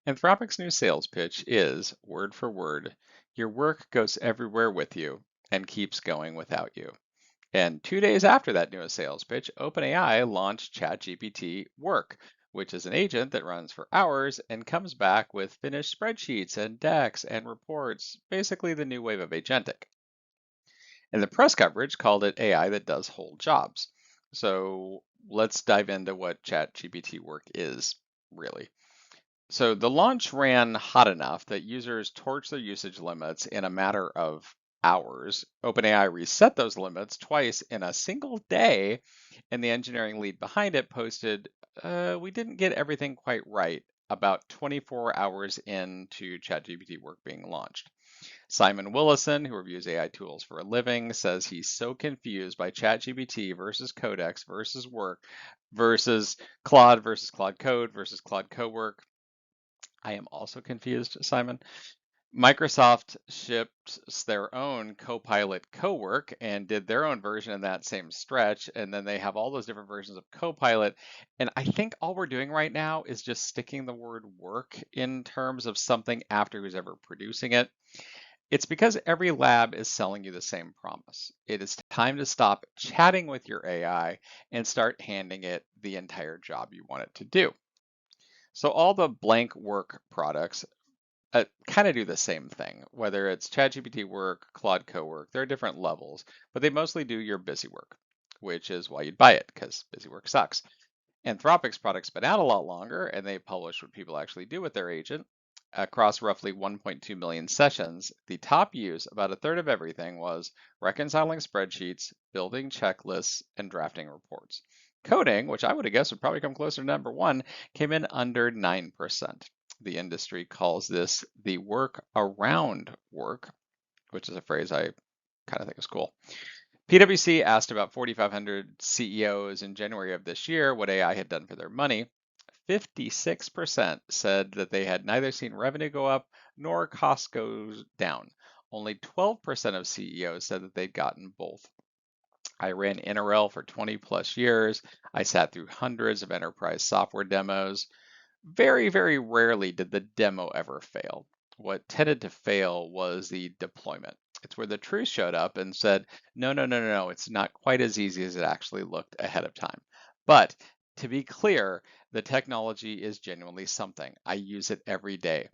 Anthropic's new sales pitch is, word for word, your work goes everywhere with you and keeps going without you. And 2 days after that newest sales pitch, OpenAI launched ChatGPT Work, which is an agent that runs for hours and comes back with finished spreadsheets and decks and reports, basically the new wave of agentic. And the press coverage called it AI that does whole jobs. So let's dive into what ChatGPT Work is, really. So the launch ran hot enough that users torched their usage limits in a matter of hours. OpenAI reset those limits twice in a single day, and the engineering lead behind it posted, "We didn't get everything quite right," about 24 hours into ChatGPT Work being launched. Simon Willison, who reviews AI tools for a living, says he's so confused by ChatGPT versus Codex versus Work versus Claude Code versus Claude Cowork. I am also confused, Simon. Microsoft shipped their own Copilot Cowork and did their own version in that same stretch. And then they have all those different versions of Copilot. And I think all we're doing right now is just sticking the word work in terms of something after who's ever producing it. It's because every lab is selling you the same promise. It is time to stop chatting with your AI and start handing it the entire job you want it to do. So all the blank work products kind of do the same thing, whether it's ChatGPT Work, Claude Cowork, there are different levels, but they mostly do your busy work, which is why you'd buy it, because busy work sucks. Anthropic's product's been out a lot longer, and they publish what people actually do with their agent. Across roughly 1.2 million sessions, the top use, about a third of everything, was reconciling spreadsheets, building checklists, and drafting reports. Coding, which I would have guessed would probably come closer to number one, came in under 9%. The industry calls this the work around work, which is a phrase I kind of think is cool. PwC asked about 4,500 CEOs in January of this year what AI had done for their money. 56% said that they had neither seen revenue go up nor costs go down. Only 12% of CEOs said that they'd gotten both. I ran Interrel for 20 plus years. I sat through hundreds of enterprise software demos. Very, very rarely did the demo ever fail. What tended to fail was the deployment. It's where the truth showed up and said, no, no, no, no, no, it's not quite as easy as it actually looked ahead of time. But to be clear, the technology is genuinely something. I use it every day.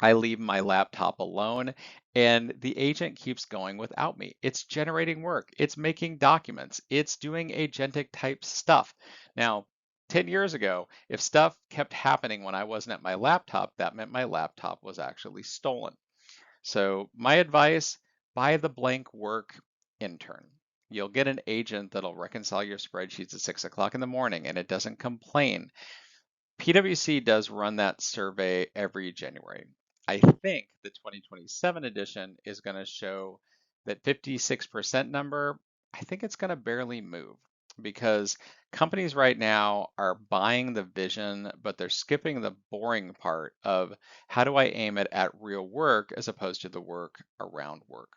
I leave my laptop alone and the agent keeps going without me. It's generating work, it's making documents, it's doing agentic type stuff. Now, 10 years ago, if stuff kept happening when I wasn't at my laptop, that meant my laptop was actually stolen. So, my advice, buy the blank work intern. You'll get an agent that'll reconcile your spreadsheets at 6 o'clock in the morning and it doesn't complain. PwC does run that survey every January. I think the 2027 edition is going to show that 56% number. I think it's going to barely move because companies right now are buying the vision, but they're skipping the boring part of how do I aim it at real work as opposed to the work around work.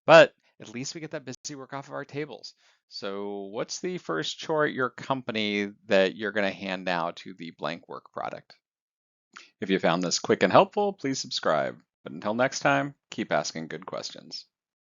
But at least we get that busy work off of our tables. So what's the first chore at your company that you're going to hand now to the blank work product? If you found this quick and helpful, please subscribe. But until next time, keep asking good questions.